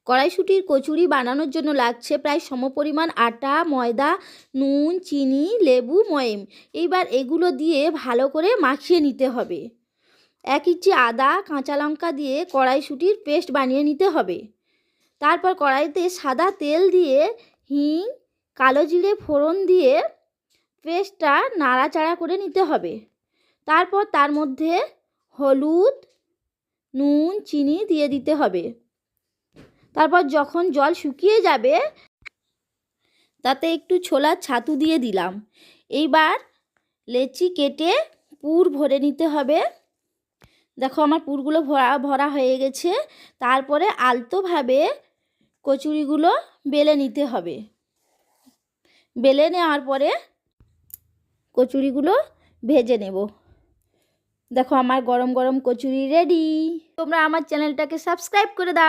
কড়াইশুঁটির কচুরি বানানোর জন্য লাগছে প্রায় সমপরিমাণ আটা, ময়দা, নুন, চিনি, লেবু, ময়েম। এইবার এগুলো দিয়ে ভালো করে মাখিয়ে নিতে হবে। 1 ইঞ্চি আদা, কাঁচা লঙ্কা দিয়ে কড়াইশুঁটির পেস্ট বানিয়ে নিতে হবে। তারপর কড়াইতে সাদা তেল দিয়ে হিং, কালো জিরে ফোড়ন দিয়ে পেস্টটা নাড়াচাড়া করে নিতে হবে। তারপর তার মধ্যে হলুদ, নুন, চিনি দিয়ে দিতে হবে। তারপর যখন জল শুকিয়ে যাবে তাতে একটু ছোলার ছাতু দিয়ে দিলাম। এইবার লেচি কেটে পুর ভরে নিতে হবে। দেখো আমার পুরগুলো ভরা হয়ে গেছে। তারপরে আলতোভাবে কচুরিগুলো বেলে নিতে হবে। বেলে নেওয়ার পরে কচুরিগুলো ভেজে নেব। দেখো আমার গরম গরম কচুরি রেডি। তোমরা আমার চ্যানেলটাকে সাবস্ক্রাইব করে দাও।